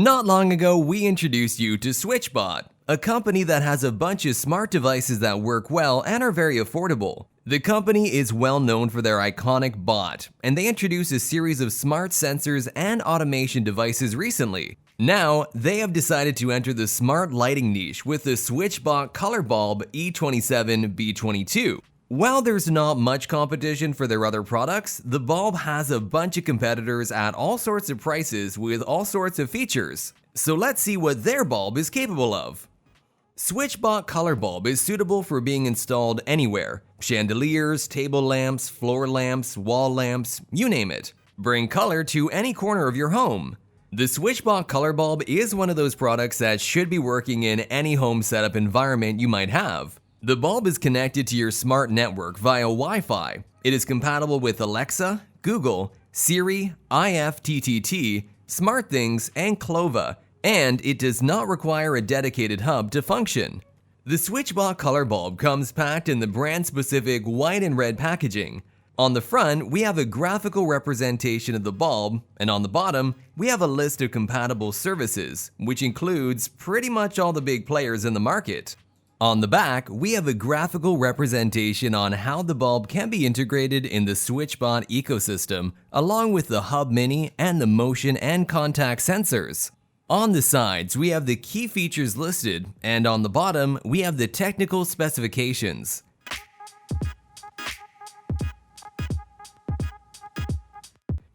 Not long ago, we introduced you to SwitchBot, a company that has a bunch of smart devices that work well and are very affordable. The company is well known for their iconic bot, and they introduced a series of smart sensors and automation devices recently. Now, they have decided to enter the smart lighting niche with the SwitchBot Color Bulb E27B22. While there's not much competition for their other products, the bulb has a bunch of competitors at all sorts of prices with all sorts of features. So let's see what their bulb is capable of. SwitchBot Color Bulb is suitable for being installed anywhere. Chandeliers, table lamps, floor lamps, wall lamps, you name it. Bring color to any corner of your home. The SwitchBot Color Bulb is one of those products that should be working in any home setup environment you might have. The bulb is connected to your smart network via Wi-Fi. It is compatible with Alexa, Google, Siri, IFTTT, SmartThings and Clova, and it does not require a dedicated hub to function. The SwitchBot Color Bulb comes packed in the brand-specific white and red packaging. On the front, we have a graphical representation of the bulb, and on the bottom, we have a list of compatible services, which includes pretty much all the big players in the market. On the back, we have a graphical representation on how the bulb can be integrated in the SwitchBot ecosystem, along with the Hub Mini and the motion and contact sensors. On the sides, we have the key features listed, and on the bottom, we have the technical specifications.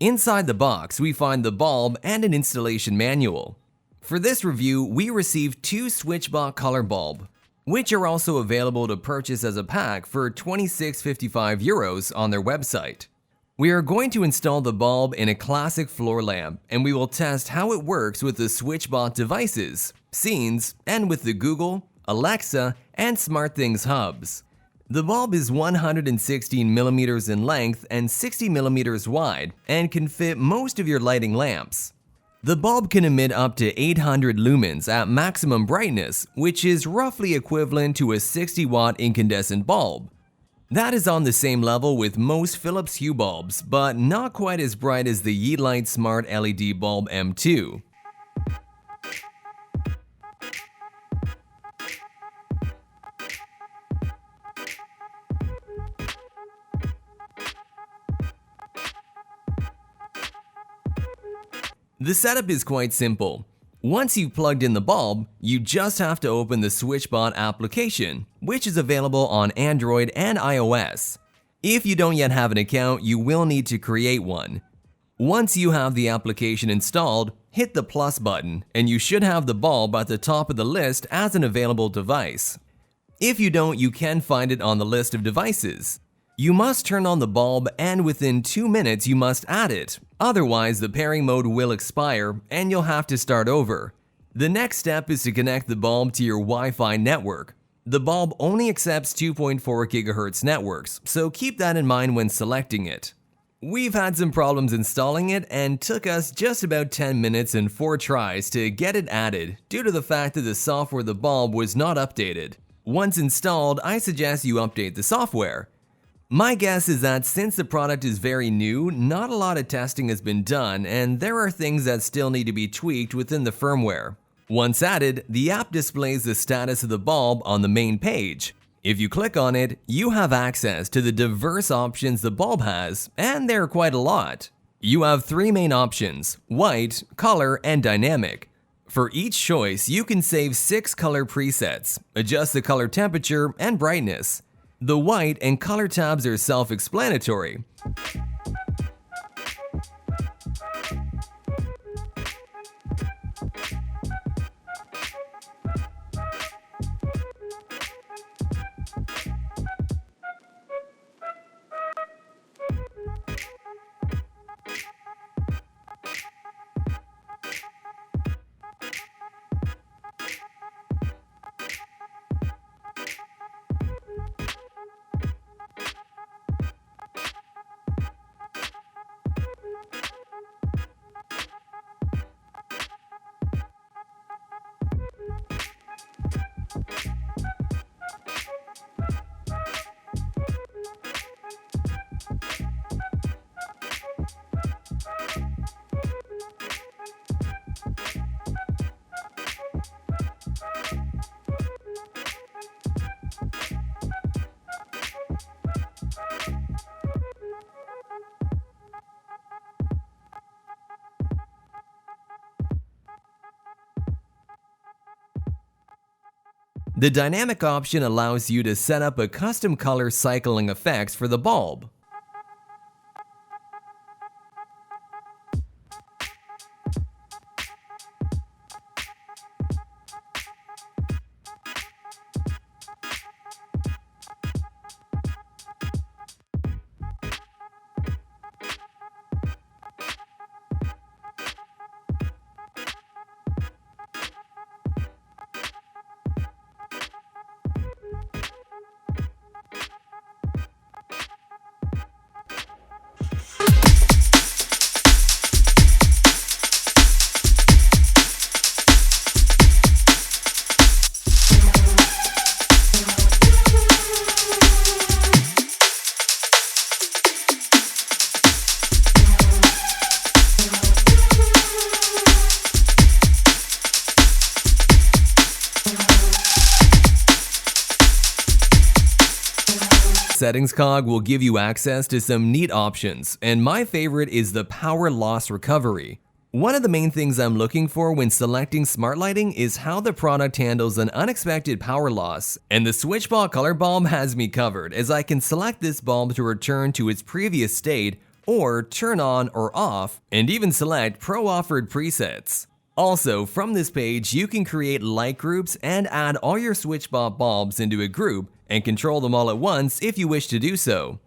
Inside the box, we find the bulb and an installation manual. For this review, we received two SwitchBot Color Bulb, which are also available to purchase as a pack for €26.55 on their website. We are going to install the bulb in a classic floor lamp, and we will test how it works with the SwitchBot devices, scenes, and with the Google, Alexa, and SmartThings hubs. The bulb is 116 mm in length and 60 mm wide and can fit most of your lighting lamps. The bulb can emit up to 800 lumens at maximum brightness, which is roughly equivalent to a 60-watt incandescent bulb. That is on the same level with most Philips Hue bulbs, but not quite as bright as the Yeelight Smart LED Bulb M2. The setup is quite simple. Once you've plugged in the bulb, you just have to open the SwitchBot application, which is available on Android and iOS. If you don't yet have an account, you will need to create one. Once you have the application installed, hit the plus button, and you should have the bulb at the top of the list as an available device. If you don't, you can find it on the list of devices. You must turn on the bulb, and within 2 minutes you must add it. Otherwise, the pairing mode will expire and you'll have to start over. The next step is to connect the bulb to your Wi-Fi network. The bulb only accepts 2.4 GHz networks, so keep that in mind when selecting it. We've had some problems installing it and took us just about 10 minutes and 4 tries to get it added due to the fact that the software of the bulb was not updated. Once installed, I suggest you update the software. My guess is that since the product is very new, not a lot of testing has been done and there are things that still need to be tweaked within the firmware. Once added, the app displays the status of the bulb on the main page. If you click on it, you have access to the diverse options the bulb has, and there are quite a lot. You have 3 main options: white, color, and dynamic. For each choice, you can save 6 color presets, adjust the color temperature and brightness. The white and color tabs are self-explanatory. The dynamic option allows you to set up a custom color cycling effects for the bulb. Settings cog will give you access to some neat options, and my favorite is the power loss recovery. One of the main things I'm looking for when selecting smart lighting is how the product handles an unexpected power loss, and the SwitchBot Color Bulb has me covered, as I can select this bulb to return to its previous state, or turn on or off, and even select pro-offered presets. Also, from this page, you can create light groups and add all your SwitchBot bulbs into a group and control them all at once if you wish to do so.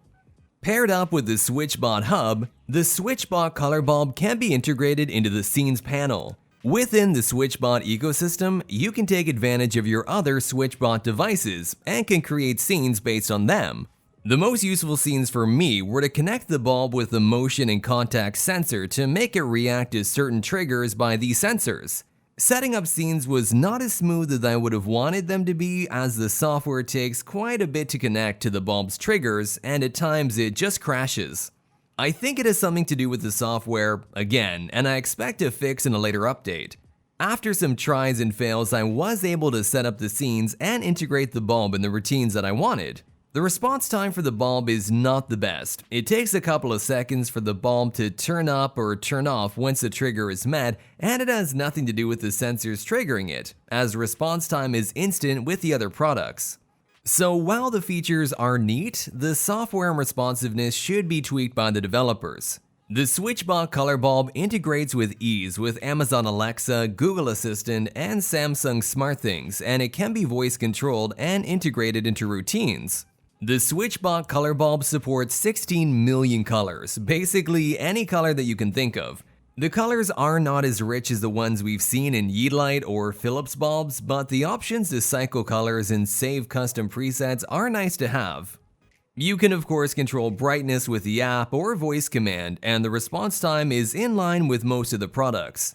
Paired up with the SwitchBot Hub, the SwitchBot Color Bulb can be integrated into the Scenes panel. Within the SwitchBot ecosystem, you can take advantage of your other SwitchBot devices and can create scenes based on them. The most useful scenes for me were to connect the bulb with the motion and contact sensor to make it react to certain triggers by these sensors. Setting up scenes was not as smooth as I would have wanted them to be, as the software takes quite a bit to connect to the bulb's triggers and at times it just crashes. I think it has something to do with the software, again, and I expect to fix in a later update. After some tries and fails, I was able to set up the scenes and integrate the bulb in the routines that I wanted. The response time for the bulb is not the best. It takes a couple of seconds for the bulb to turn up or turn off once the trigger is met, and it has nothing to do with the sensors triggering it, as response time is instant with the other products. So while the features are neat, the software and responsiveness should be tweaked by the developers. The SwitchBot Color Bulb integrates with ease with Amazon Alexa, Google Assistant, and Samsung SmartThings, and it can be voice controlled and integrated into routines. The SwitchBot Color Bulb supports 16 million colors, basically any color that you can think of. The colors are not as rich as the ones we've seen in Yeelight or Philips bulbs, but the options to cycle colors and save custom presets are nice to have. You can of course control brightness with the app or voice command, and the response time is in line with most of the products.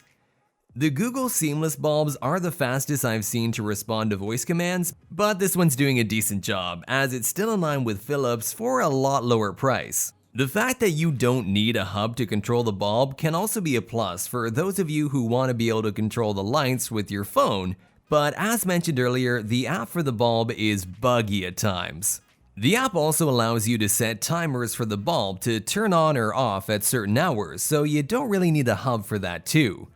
The Google Seamless bulbs are the fastest I've seen to respond to voice commands, but this one's doing a decent job, as it's still in line with Philips for a lot lower price. The fact that you don't need a hub to control the bulb can also be a plus for those of you who want to be able to control the lights with your phone, but as mentioned earlier, the app for the bulb is buggy at times. The app also allows you to set timers for the bulb to turn on or off at certain hours, so you don't really need a hub for that too.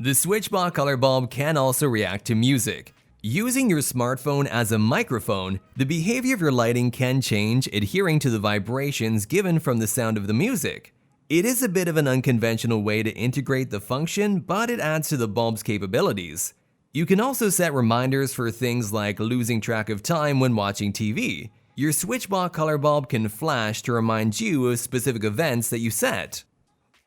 The SwitchBot Color Bulb can also react to music. Using your smartphone as a microphone, the behavior of your lighting can change adhering to the vibrations given from the sound of the music. It is a bit of an unconventional way to integrate the function, but it adds to the bulb's capabilities. You can also set reminders for things like losing track of time when watching TV. Your SwitchBot Color Bulb can flash to remind you of specific events that you set.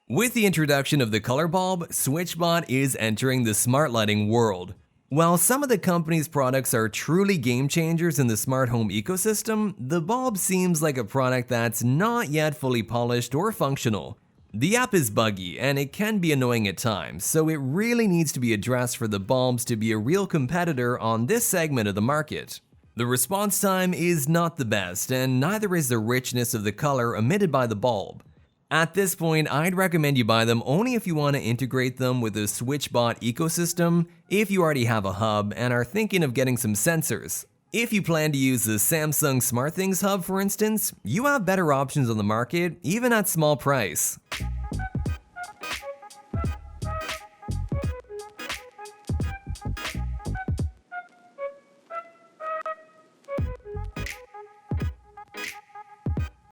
With the introduction of the Color Bulb, SwitchBot is entering the smart lighting world. While some of the company's products are truly game changers in the smart home ecosystem, the bulb seems like a product that's not yet fully polished or functional. The app is buggy and it can be annoying at times, so it really needs to be addressed for the bulbs to be a real competitor on this segment of the market. The response time is not the best, and neither is the richness of the color emitted by the bulb. At this point, I'd recommend you buy them only if you want to integrate them with the SwitchBot ecosystem, if you already have a hub and are thinking of getting some sensors. If you plan to use the Samsung SmartThings hub, for instance, you have better options on the market, even at small price.